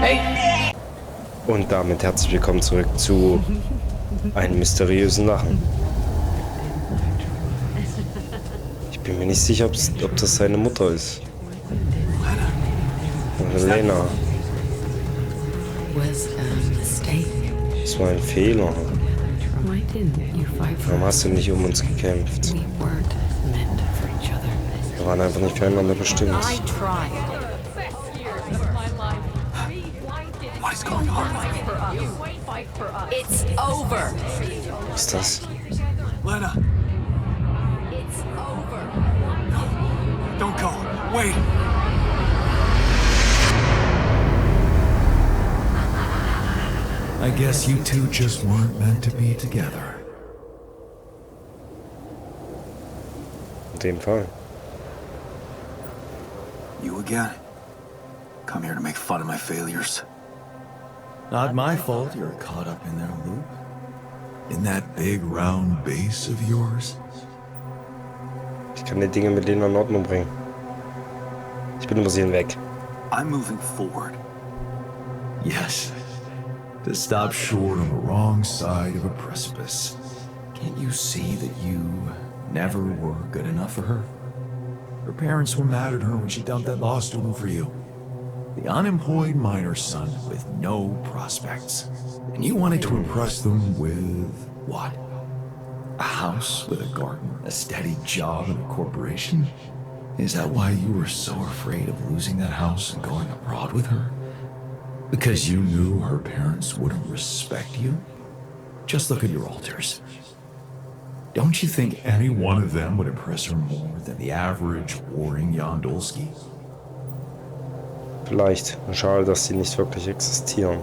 Hey. Und damit herzlich willkommen zurück zu einem mysteriösen Lachen. Ich bin mir nicht sicher, ob das seine Mutter ist. Oder Lena. Das war ein Fehler. Warum hast du nicht um uns gekämpft? Wir waren einfach nicht füreinander bestimmt. It's over. Was ist das? Lena. It's over. No. Don't go. Wait. I guess you two just weren't meant to be together. In dem Fall. You again? Come here to make fun of my failures. Not my fault you're caught up in their loop. In that big round base of yours. Ich kann die Dinge mit Lena in Ordnung bringen. Ich bin über sie hinweg. I'm moving forward. Yes. To stop short on the wrong side of a precipice. Can't you see that you never were good enough for her? Her parents were mad at her when she dumped that law student for you. The unemployed miner son with no prospects. And you wanted to impress them with what? A house with a garden, a steady job, and a corporation? Is that why you were so afraid of losing that house and going abroad with her? Because you knew her parents wouldn't respect you? Just look at your alters. Don't you think any one of them would impress her more than the average warring Jandolski? Vielleicht. Schade, dass sie nicht wirklich existieren.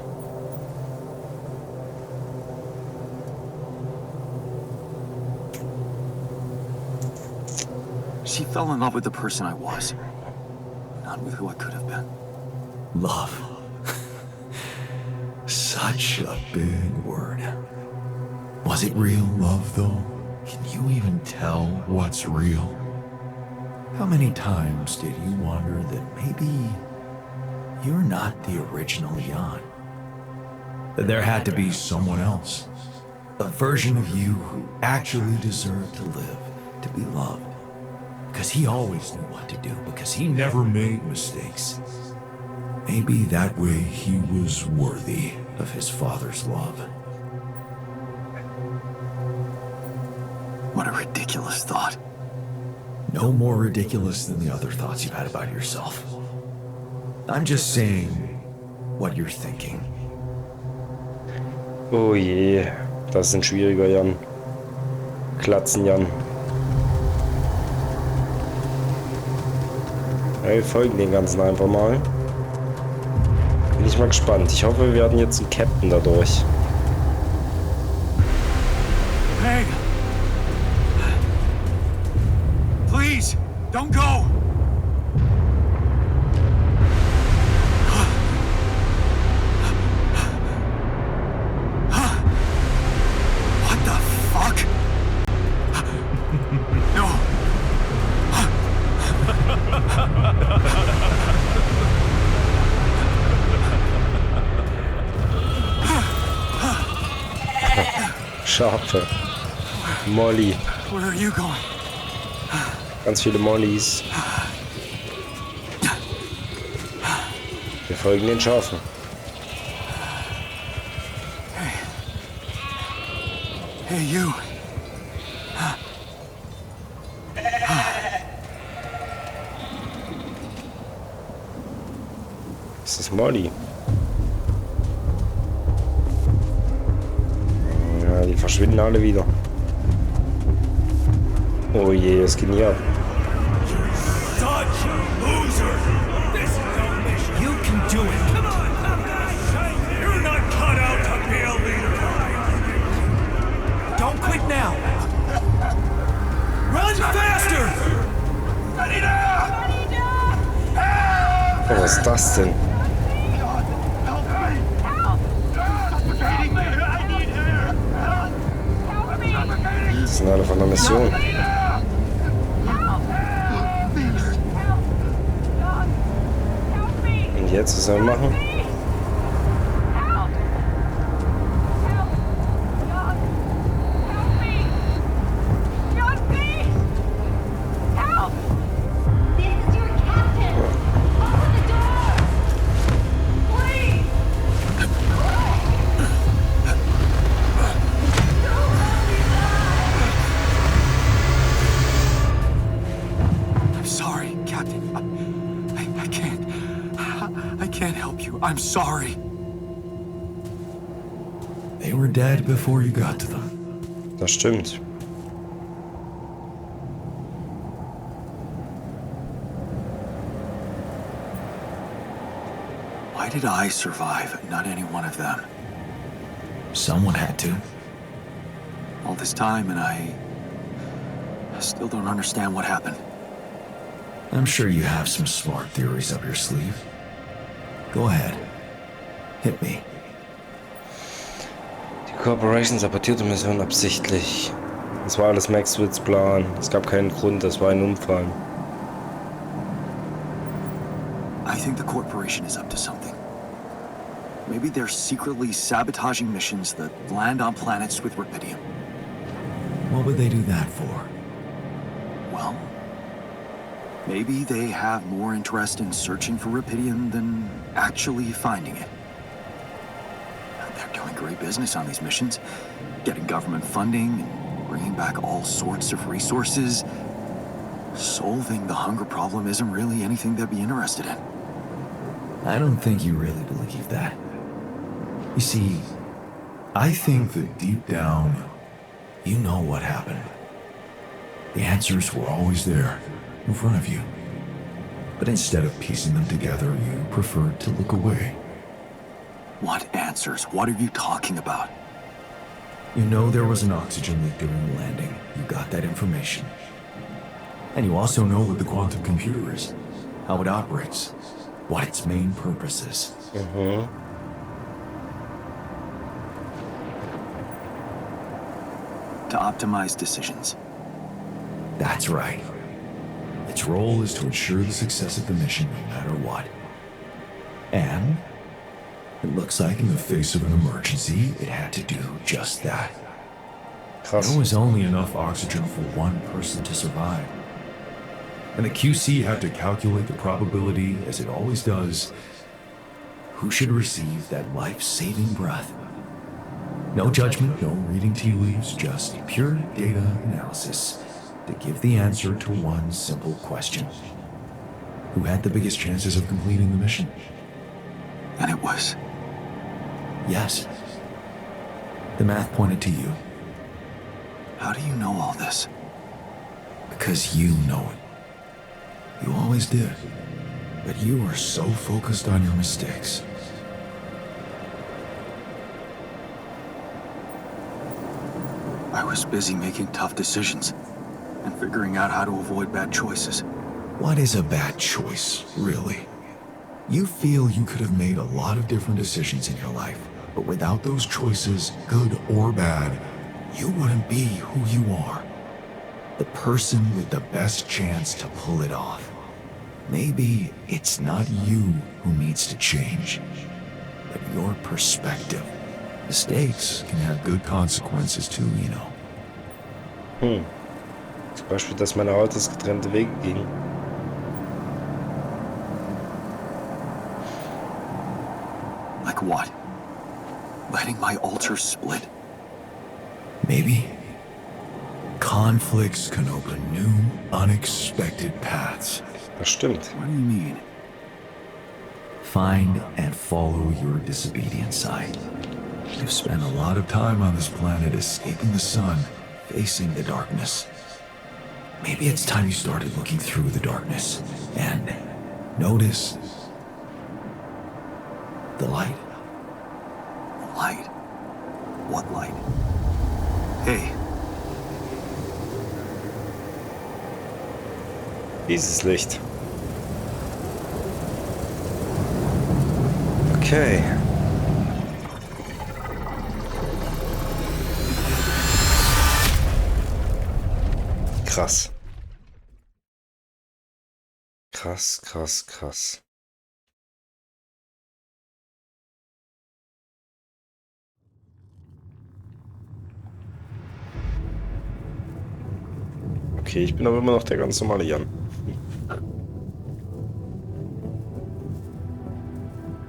She fell in love with the person I was, not with who I could have been. Love. Such a big word. Was it real love, though? Can you even tell what's real? How many times did you wonder that maybe you're not the original Jan? That there had to be someone else. A version of you who actually deserved to live, to be loved. Because he always knew what to do, because he never made mistakes. Maybe that way he was worthy of his father's love. What a ridiculous thought. No more ridiculous than the other thoughts you've had about yourself. I'm just saying what you're thinking. Oh je, das ist ein schwieriger Jan. Klatzen Jan. Ja, wir folgen den Ganzen einfach mal. Bin ich mal gespannt. Ich hoffe, wir werden jetzt einen Captain dadurch. Hey! Please, don't go! What the fuck? No! Schafe. Molly. Where are you going? Ganz viele Mollys. Wir folgen den Schafen. Hey, you. Das ist Molly. Ja, die verschwinden alle wieder. Oh je, es geht hier ab. You can do it. Come on, you're not cut out to be a leader. Don't quit now. Run faster. Oh, was ist das denn? Die sind alle von der Mission. jetzt? Was sollen wir machen? Help! Help! Jan! Help me! Jan, please! Help! This is your captain! Open the door! Please! I'm sorry, Captain. I can't. I can't help you. I'm sorry. They were dead before you got to them. Das stimmt. Why did I survive, not any one of them? Someone had to. All this time, and I still don't understand what happened. I'm sure you have some smart theories up your sleeve. Go ahead. Hit me. Die Corporation sabotierte Mission absichtlich. Das war alles Maxwells Plan. Es gab keinen Grund, das war ein Unfall. I think the corporation is up to something. Maybe they're secretly sabotaging missions that land on planets with rubidium. What would they do that for? Well, maybe they have more interest in searching for rubidium than actually finding it. They're doing great business on these missions, getting government funding and bringing back all sorts of resources. Solving the hunger problem isn't really anything they'd be interested in. I don't think you really believe that. You see, I think that deep down, you know what happened. The answers were always there, in front of you. But instead of piecing them together, you preferred to look away. What answers? What are you talking about? You know there was an oxygen leak during the landing. You got that information. And you also know what the quantum computer is, how it operates, what its main purpose is. To optimize decisions. That's right. Its role is to ensure the success of the mission no matter what. And it looks like in the face of an emergency, it had to do just that. Krass. There was only enough oxygen for one person to survive. And the QC had to calculate the probability, as it always does, who should receive that life-saving breath. No judgment, no reading tea leaves, just pure data analysis to give the answer to one simple question. Who had the biggest chances of completing the mission? And it was. Yes. The math pointed to you. How do you know all this? Because you know it. You always did. But you were so focused on your mistakes. I was busy making tough decisions and figuring out how to avoid bad choices. What is a bad choice, really? You feel you could have made a lot of different decisions in your life, but without those choices, good or bad, you wouldn't be who you are. The person with the best chance to pull it off. Maybe it's not you who needs to change, but your perspective. Mistakes can have good consequences too, you know. Zum Beispiel, dass meine Autos getrennte Wege gingen. Like what? Letting my altar split? Maybe. Conflicts can open new, unexpected paths. Das stimmt. What do you mean? Find and follow your disobedient side. You've spent a lot of time on this planet escaping the sun, facing the darkness. Maybe it's time you started looking through the darkness and notice the light. Light? What light? Hey, Dieses Licht. Okay. Krass. Krass, krass, krass. Okay, ich bin aber immer noch der ganz normale Jan.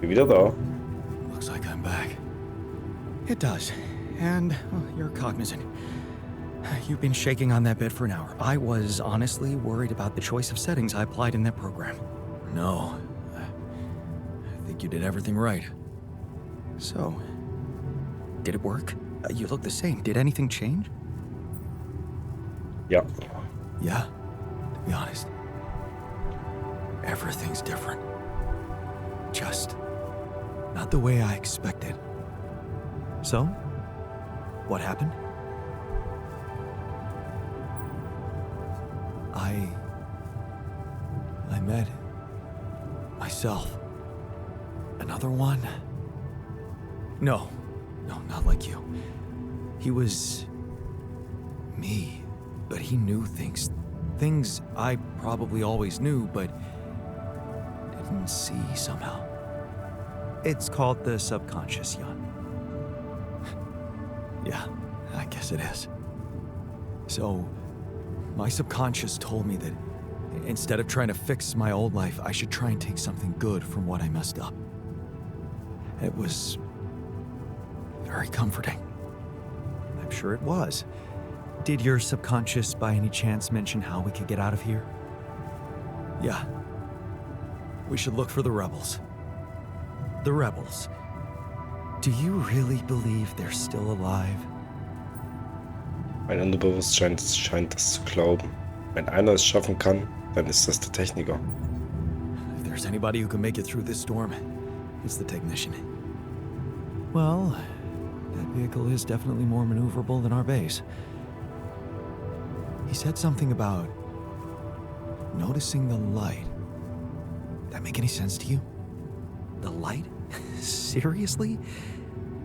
Bin wieder da. Looks like I'm back. It does. And you're cognizant. You've been shaking on that bed for an hour. I was honestly worried about the choice of settings I applied in that program. No. I think you did everything right. So, did it work? You look the same. Did anything change? Ja. Yeah, to be honest. Everything's different. Just not the way I expected. So, what happened? I met myself. Another one? No, not like you. He was me, but he knew things. Things I probably always knew, but didn't see somehow. It's called the subconscious, Jan. Yeah, I guess it is. So, my subconscious told me that instead of trying to fix my old life, I should try and take something good from what I messed up. It was very comforting. I'm sure it was. Did your subconscious by any chance mention how we could get out of here? Yeah. We should look for the rebels. The rebels. Do you really believe they're still alive? Mein Unterbewusstsein scheint das zu glauben. Wenn einer es schaffen kann, dann ist das der Techniker. If there's anybody who can make it through this storm, it's the technician. Well, that vehicle is definitely more maneuverable than our base. He said something about noticing the light. That make any sense to you? The light? Seriously?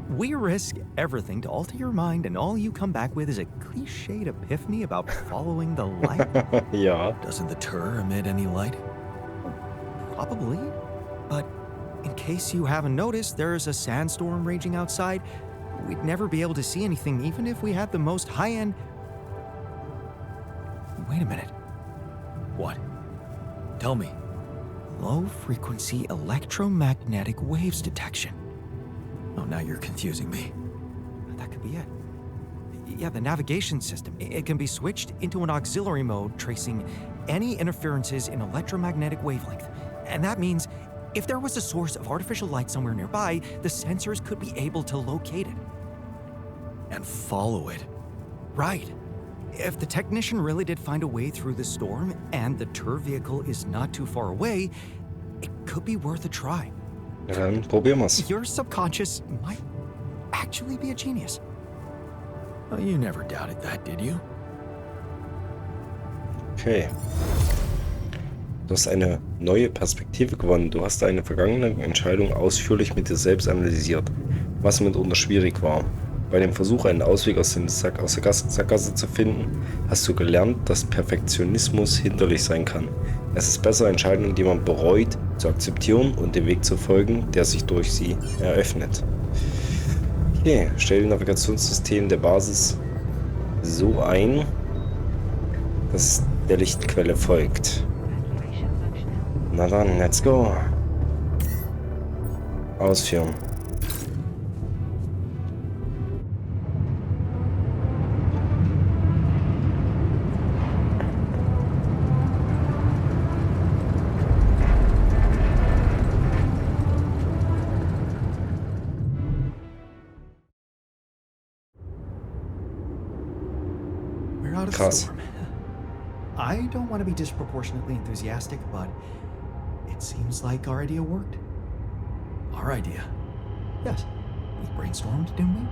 We risk everything to alter your mind, and all you come back with is a cliched epiphany about following the light? Ja. Doesn't the tur emit any light? Probably. But in case you haven't noticed, there's a sandstorm raging outside. We'd never be able to see anything, even if we had the most high-end... Wait a minute. What? Tell me. Low-frequency electromagnetic waves detection. Oh, now you're confusing me. That could be it. Yeah, the navigation system. It can be switched into an auxiliary mode, tracing any interferences in electromagnetic wavelength. And that means if there was a source of artificial light somewhere nearby, the sensors could be able to locate it. And follow it. Right. If the technician really did find a way through the storm, and the tur vehicle is not too far away, it could be worth a try. Ja, dann probieren wir's. Your subconscious might actually be a genius. Well, you never doubted that, did you? Okay. Du hast eine neue Perspektive gewonnen. Du hast deine vergangene Entscheidung ausführlich mit dir selbst analysiert, was mitunter schwierig war. Bei dem Versuch, einen Ausweg aus der Sackgasse zu finden, hast du gelernt, dass Perfektionismus hinderlich sein kann. Es ist besser, Entscheidungen, die man bereut, zu akzeptieren und dem Weg zu folgen, der sich durch sie eröffnet. Okay, stell das Navigationssystem der Basis so ein, dass der Lichtquelle folgt. Na dann, let's go. Ausführen. Krass. I don't want to be disproportionately enthusiastic, but it seems like our idea worked. Our idea? Yes. We brainstormed, didn't we?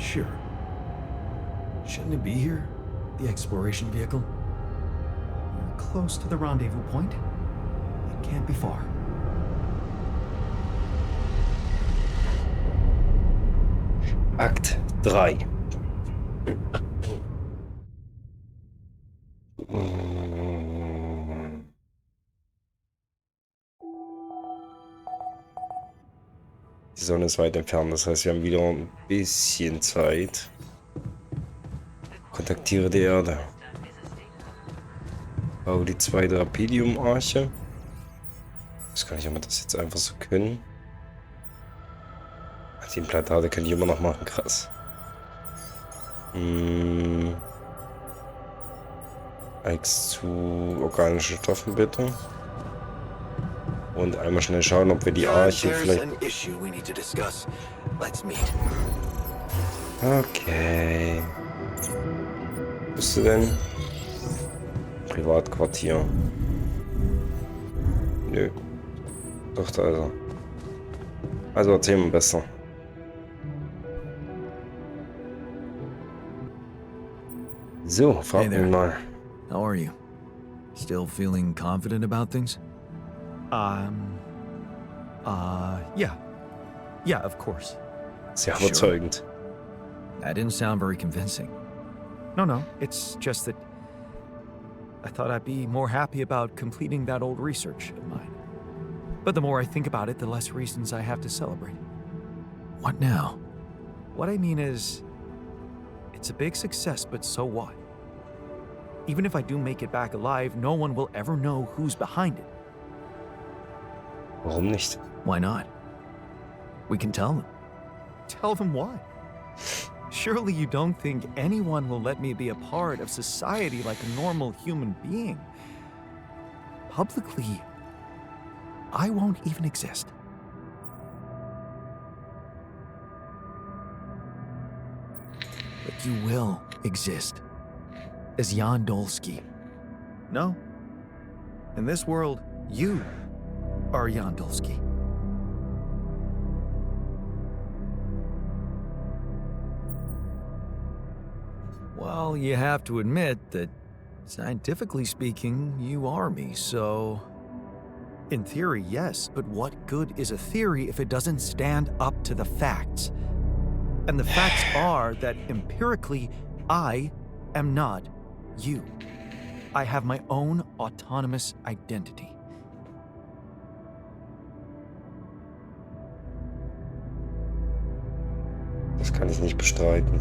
Sure. Shouldn't it be here? The exploration vehicle? We're close to the rendezvous point. It can't be far. Akt 3. Die Sonne ist weit entfernt, das heißt, wir haben wieder ein bisschen Zeit. Kontaktiere die Erde. Bau die zweite Rapidium-Arche. Ich weiß gar nicht, ob wir das jetzt einfach so können. Die Implantate könnte ich immer noch machen, krass. X zu organische Stoffen bitte. Und einmal schnell schauen, ob wir die Arche vielleicht... Okay. Wo bist du denn? Privatquartier. Nö. Doch, da ist er. Also erzähl mal besser. So, frag mich mal. How are you? Still feeling confident about things? Yeah. Yeah, of course. Sehr überzeugend. That didn't sound very convincing. No, it's just that I thought I'd be more happy about completing that old research of mine. But the more I think about it, the less reasons I have to celebrate. What now? What I mean is, it's a big success, but so what? Even if I do make it back alive, no one will ever know who's behind it. Warum nicht? Why not? We can tell them. Tell them what? Surely you don't think anyone will let me be a part of society like a normal human being? Publicly, I won't even exist. But you will exist. As Jan Dolsky. No. In this world, you are Jan Dolsky. Well, you have to admit that, scientifically speaking, you are me, so... In theory, yes, but what good is a theory if it doesn't stand up to the facts? And the facts are that empirically, I am not you. I have my own autonomous identity. Das kann ich nicht bestreiten.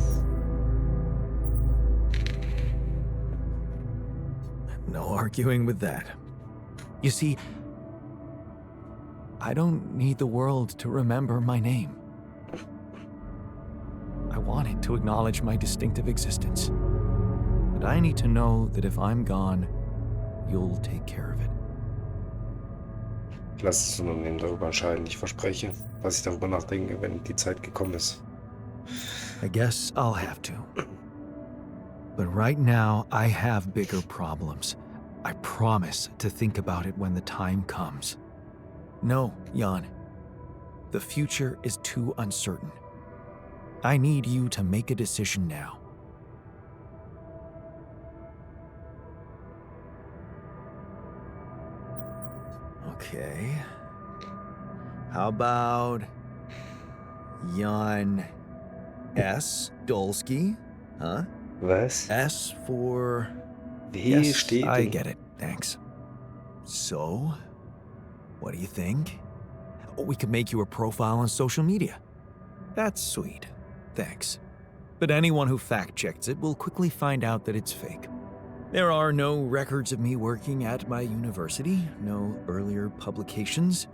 No arguing with that. You see, I don't need the world to remember my name. I want it to acknowledge my distinctive existence. But I need to know that if I'm gone, you'll take care of it. Lass das Unternehmen darüber entscheiden. Ich verspreche, was ich darüber nachdenke, wenn die Zeit gekommen ist. I guess I'll have to. But right now, I have bigger problems. I promise to think about it when the time comes. No, Jan. The future is too uncertain. I need you to make a decision now. Okay. How about... Jan S. Dolsky? Huh? Was? S for... Wie Yes, steht I denn? get it. Thanks. So? What do you think? We could make you a profile on social media. That's sweet. Thanks. But anyone who fact-checks it will quickly find out that it's fake. There are no records of me working at my university, no earlier publications.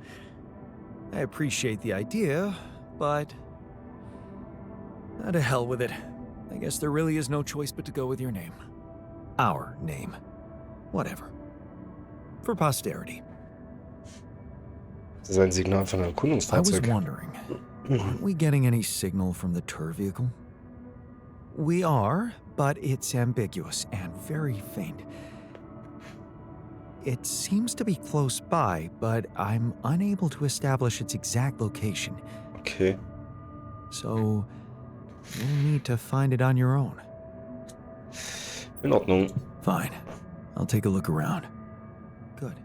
I appreciate the idea, but... to hell with it. I guess there really is no choice but to go with your name. Our name. Whatever. For posterity. Das ist ein Signal von einem I was Erkundungsfahrzeug. wondering, aren't we getting any signal from the tour vehicle? We are, but it's ambiguous and very faint. It seems to be close by, but I'm unable to establish its exact location. Okay. So, you'll need to find it on your own. In Ordnung. Fine. I'll take a look around. Good.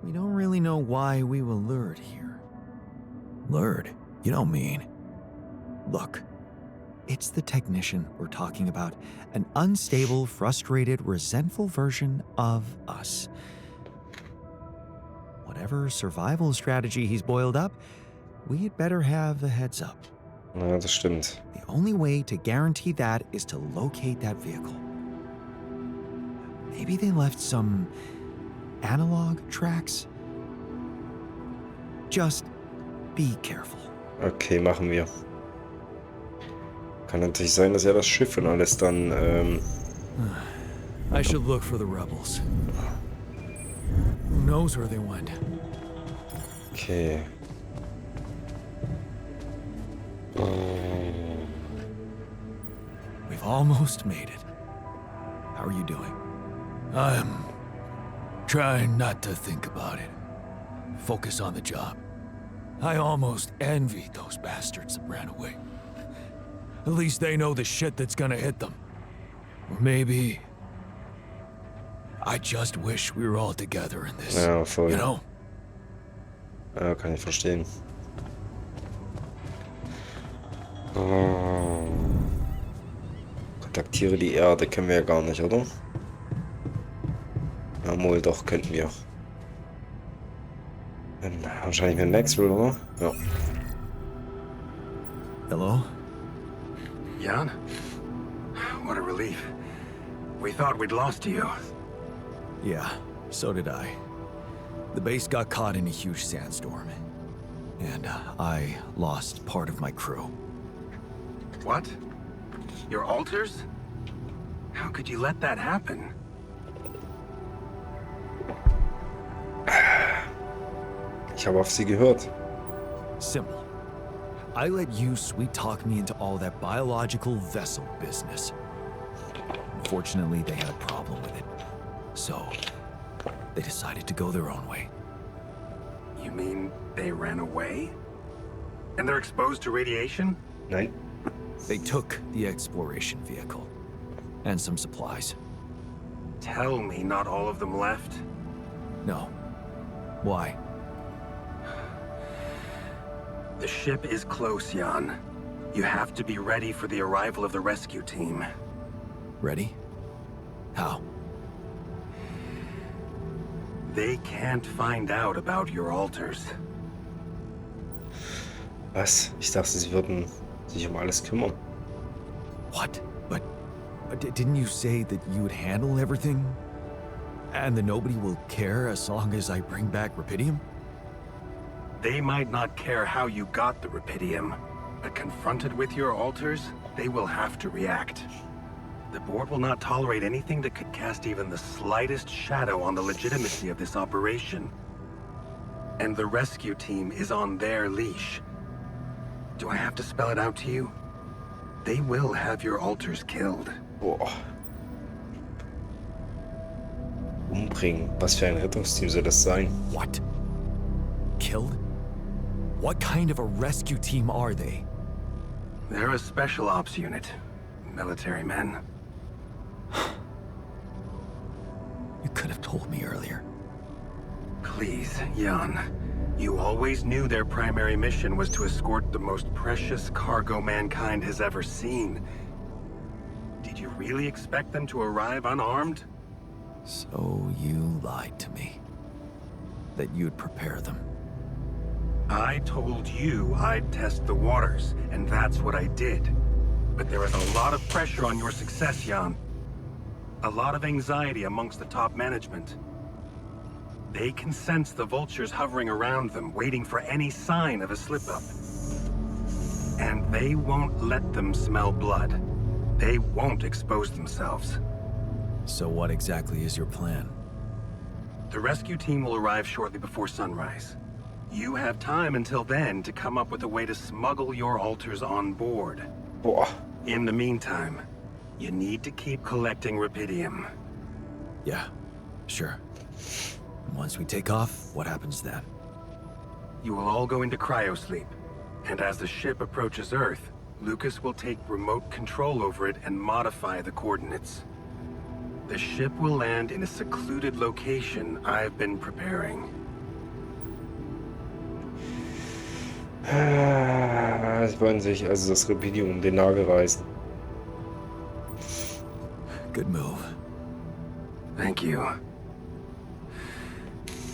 We don't really know why we were lured here. Lured? You don't mean... Look, it's the technician we're talking about. An unstable, frustrated, resentful version of us. Whatever survival strategy he's boiled up, we'd better have a heads up. Ja, das stimmt. The only way to guarantee that is to locate that vehicle. Maybe they left some analog tracks? Just be careful. Okay, machen wir. Kann natürlich sein, dass er das Schiff und alles dann, I should look for the rebels. Who knows where they went? Okay. We've almost made it. How are you doing? I'm trying not to think about it. Focus on the job. I almost envied those bastards that ran away. At least they know the shit that's gonna hit them. Or maybe I just wish we were all together in this. Ja, voll. You know? Ja, kann ich verstehen. Kontaktiere die Erde, kennen wir ja gar nicht, oder? Ja, wohl doch, könnten wir. Wahrscheinlich mit Maxwell, oder? Ja. Hello? Jan? What a relief. We thought we'd lost you. Yeah, so did I. The base got caught in a huge sandstorm. And I lost part of my crew. What? Your altars? How could you let that happen? Ich habe auf sie gehört. Simple. I let you sweet-talk me into all that biological vessel business. Unfortunately, they had a problem with it. So, they decided to go their own way. You mean they ran away? And they're exposed to radiation? Nein. They took the exploration vehicle. And some supplies. Tell me not all of them left. No. Why? The ship is close, Jan. You have to be ready for the arrival of the rescue team. Ready? How? They can't find out about your altars. Was? Ich dachte, sie würden sich alles kümmern. What? But didn't you say that you would handle everything? And that nobody will care as long as I bring back Rapidium? They might not care how you got the Rapidium, but confronted with your altars, they will have to react. The board will not tolerate anything that could cast even the slightest shadow on the legitimacy of this operation. And the rescue team is on their leash. Do I have to spell it out to you? They will have your altars killed. Boah. Umbringen. Was für ein Rettungsteam soll das sein? What? Killed? What kind of a rescue team are they? They're a special ops unit. Military men. You could have told me earlier. Please, Jan. You always knew their primary mission was to escort the most precious cargo mankind has ever seen. Did you really expect them to arrive unarmed? So you lied to me. That you'd prepare them. I told you I'd test the waters, and that's what I did. But there is a lot of pressure on your success, Jan. A lot of anxiety amongst the top management. They can sense the vultures hovering around them, waiting for any sign of a slip-up. And they won't let them smell blood. They won't expose themselves. So what exactly is your plan? The rescue team will arrive shortly before sunrise. You have time until then to come up with a way to smuggle your altars on board. Boah. In the meantime, you need to keep collecting Rapidium. Yeah, sure. Once we take off, what happens then? You will all go into cryosleep, and as the ship approaches Earth, Lucas will take remote control over it and modify the coordinates. The ship will land in a secluded location I've been preparing. Sie wollen sich also das Rapidium um den Nagel reißen. Good move. Thank you.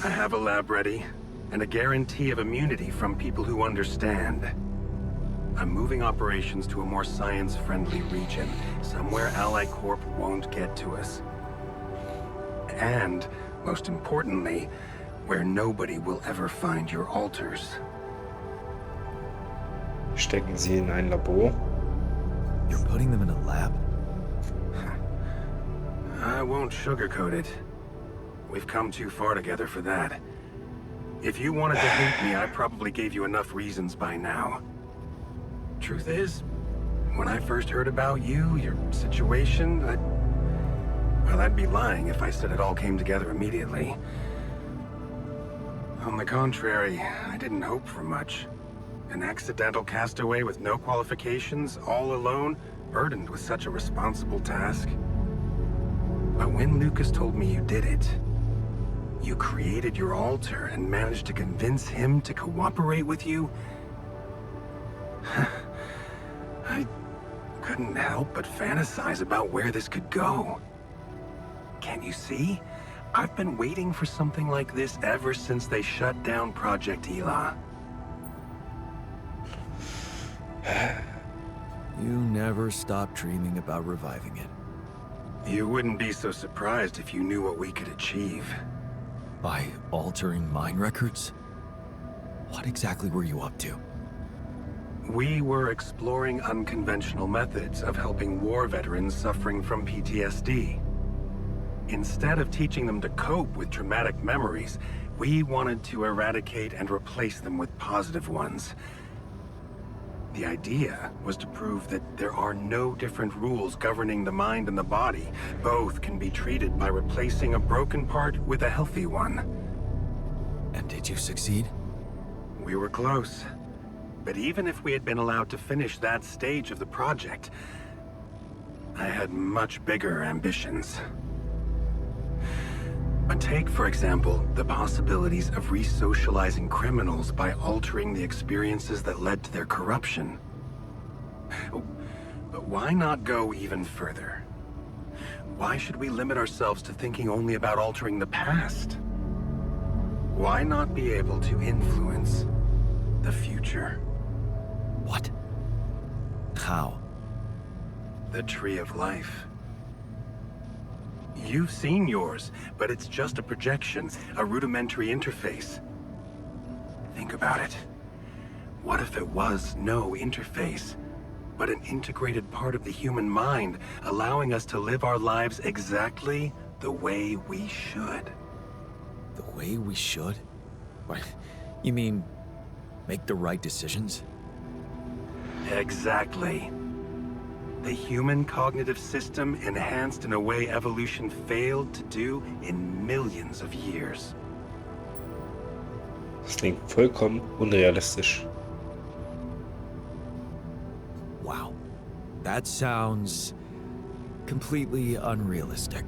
I have a lab ready, and a guarantee of immunity from people who understand. I'm moving operations to a more science-friendly region, somewhere Ally Corp won't get to us. and, most importantly, where nobody will ever find your altars. Stecken sie in ein Labor. You're putting them in a lab? I won't sugarcoat it. We've come too far together for that. If you wanted to hate me, I probably gave you enough reasons by now. Truth is, when I first heard about you, your situation, well, I'd be lying if I said it all came together immediately. On the contrary, I didn't hope for much. An accidental castaway with no qualifications, all alone, burdened with such a responsible task. But when Lucas told me you did it, you created your altar and managed to convince him to cooperate with you, I couldn't help but fantasize about where this could go. Can't you see? I've been waiting for something like this ever since they shut down Project Ela. You never stop dreaming about reviving it. You wouldn't be so surprised if you knew what we could achieve. By altering mine records? What exactly were you up to? We were exploring unconventional methods of helping war veterans suffering from PTSD. Instead of teaching them to cope with traumatic memories, we wanted to eradicate and replace them with positive ones. The idea was to prove that there are no different rules governing the mind and the body. Both can be treated by replacing a broken part with a healthy one. And did you succeed? We were close. But even if we had been allowed to finish that stage of the project, I had much bigger ambitions. But take, for example, the possibilities of re-socializing criminals by altering the experiences that led to their corruption. But why not go even further? Why should we limit ourselves to thinking only about altering the past? Why not be able to influence the future? What? How? The Tree of Life. You've seen yours, but it's just a projection, a rudimentary interface. Think about it. What if it was no interface, but an integrated part of the human mind, allowing us to live our lives exactly the way we should? The way we should? What? You mean, make the right decisions? Exactly. The human cognitive system enhanced in a way evolution failed to do in millions of years. Das klingt vollkommen unrealistisch. Wow. That sounds completely unrealistic.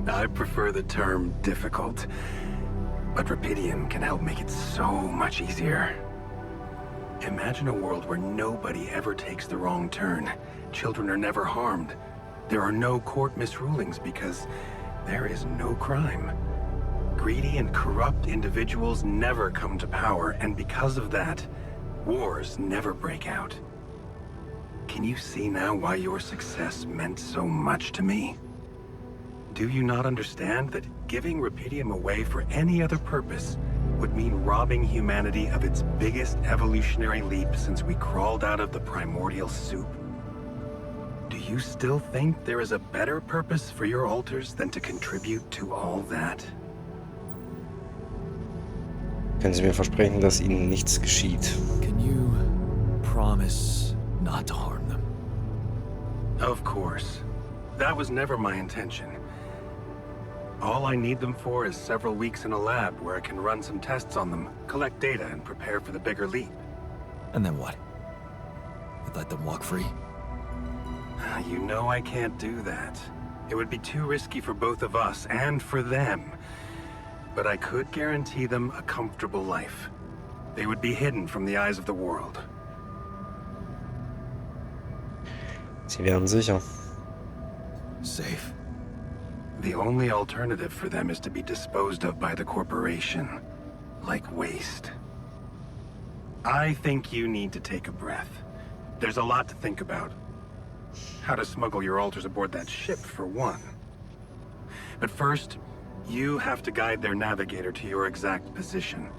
I prefer the term difficult, but Rapidium can help make it so much easier. Imagine a world where nobody ever takes the wrong turn. Children are never harmed. There are no court misrulings because there is no crime. Greedy and corrupt individuals never come to power, and because of that, wars never break out. Can you see now why your success meant so much to me? Do you not understand that giving Rapidium away for any other purpose would mean robbing humanity of its biggest evolutionary leap since we crawled out of the primordial soup? Do you still think there is a better purpose for your altars than to contribute to all that? Können Sie mir versprechen, dass Ihnen nichts geschieht? Can you promise not to harm them? Of course. That was never my intention. All I need them for is several weeks in a lab where I can run some tests on them, collect data, and prepare for the bigger leap. And then what? You let them walk free? You know I can't do that. It would be too risky for both of us and for them. But I could guarantee them a comfortable life. They would be hidden from the eyes of the world. Sie wären sicher. Safe. The only alternative for them is to be disposed of by the corporation, like waste. I think you need to take a breath. There's a lot to think about. How to smuggle your altars aboard that ship, for one. But first, you have to guide their navigator to your exact position.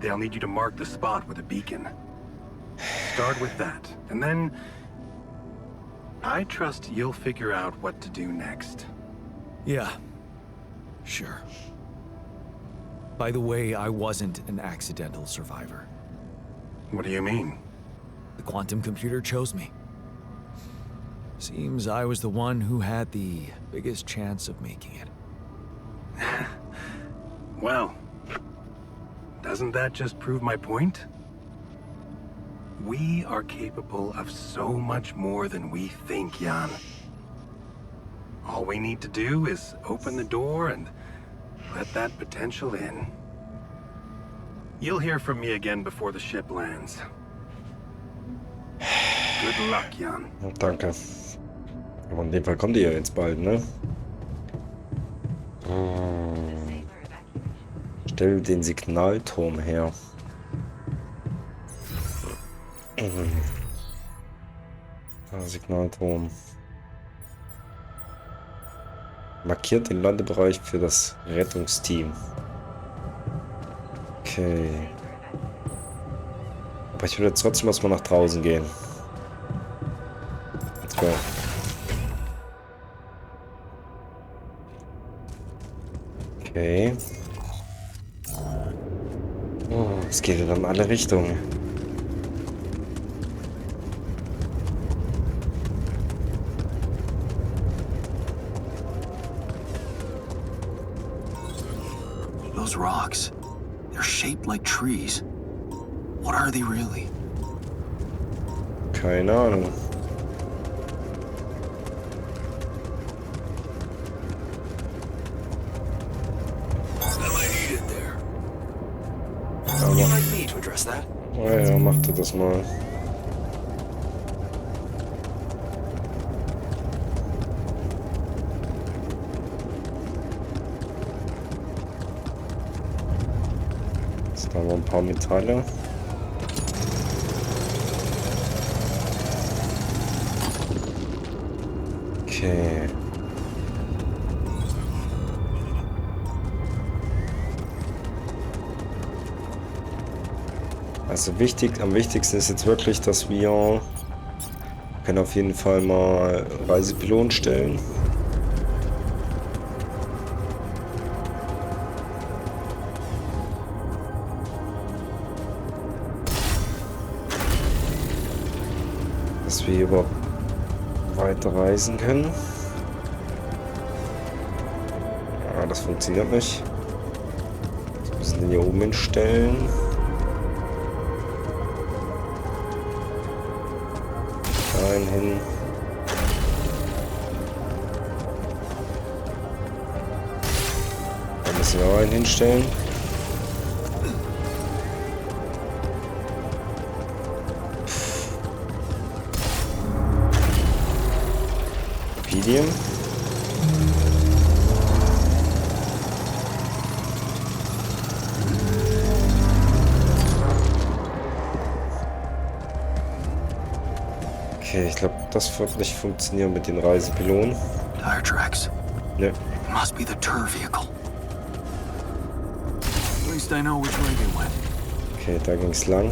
They'll need you to mark the spot with a beacon. Start with that, and then I trust you'll figure out what to do next. Yeah, sure. By the way, I wasn't an accidental survivor. What do you mean? The quantum computer chose me. Seems I was the one who had the biggest chance of making it. Well, doesn't that just prove my point? We are capable of so much more than we think, Jan. All we need to do is open the door and let that potential in. You'll hear from me again before the ship lands. Good luck, Jan. Danke. Aber in dem Fall kommt ihr ja jetzt bald, ne? Stell den Signalturm her. Signalturm. Markiert den Landebereich für das Rettungsteam. Okay. Aber ich würde jetzt trotzdem erstmal nach draußen gehen. Let's go. Okay. Oh, es geht wieder in alle Richtungen. Those rocks, they're shaped like trees. What are they really? Keine Ahnung. Oh ja, machte das mal. Jetzt haben wir ein paar Metalle. Okay. Also am wichtigsten ist jetzt wirklich, dass wir können auf jeden Fall mal Reisepilot stellen. Dass wir überhaupt weiter reisen können. Ah, das funktioniert nicht. Wir müssen den hier oben hinstellen. Hin. Da müssen wir auch einen hinstellen. Medium. Okay, ich glaube, das wird nicht funktionieren mit den Reisepiloten. Tire tracks. Ne. Must be the tour vehicle. At least I know which way they went. Okay, da ging's lang.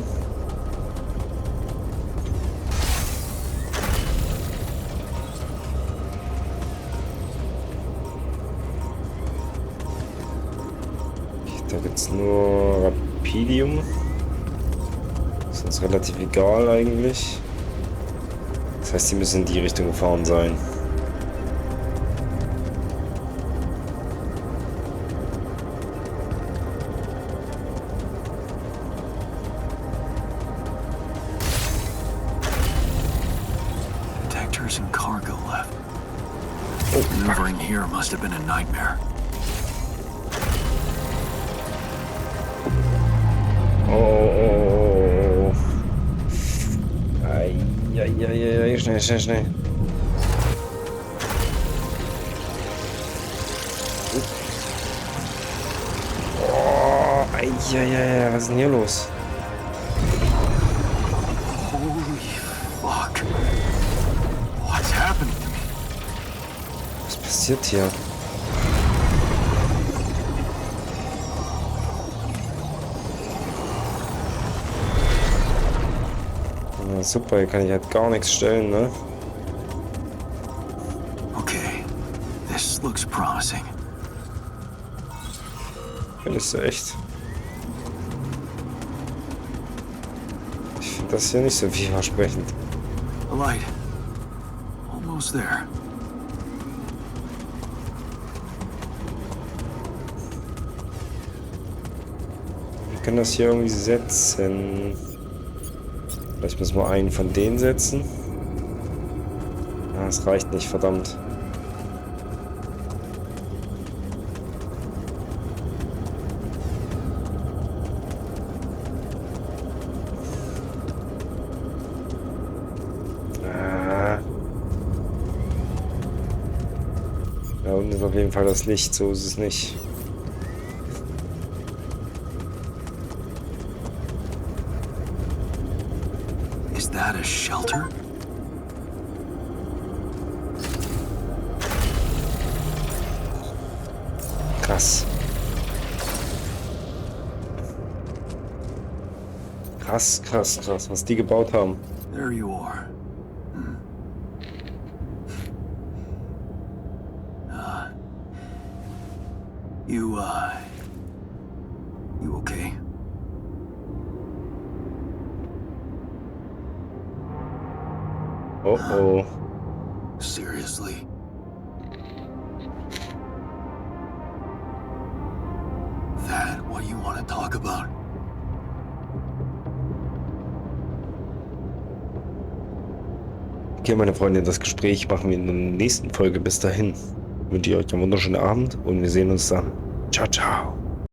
Da gibt's nur Rapidium. Ist uns relativ egal eigentlich. Das heißt, sie müssen in die Richtung gefahren sein. Detectors and cargo left. Maneuvering here must have been a nightmare. Oh. Ai, schnell. Oh, was ist denn hier los? Holy fuck. What's happening to me? Was passiert hier? Ja, super, hier kann ich halt gar nichts stellen, ne? Okay, this looks promising. Findest du echt? Ich finde das hier nicht so vielversprechend. A light. Almost there. Wir können das hier irgendwie setzen. Vielleicht müssen wir einen von denen setzen. Ah, es reicht nicht, verdammt. Da unten ist auf jeden Fall das Licht, so ist es nicht. Is that a shelter? Krass. Krass, krass, krass, was die gebaut haben. There you are. You okay? Oh oh. Seriously? That what you want to talk about? Okay, meine Freunde, das Gespräch machen wir in der nächsten Folge. Bis dahin wünsche ich euch einen wunderschönen Abend und wir sehen uns dann. Ciao, ciao.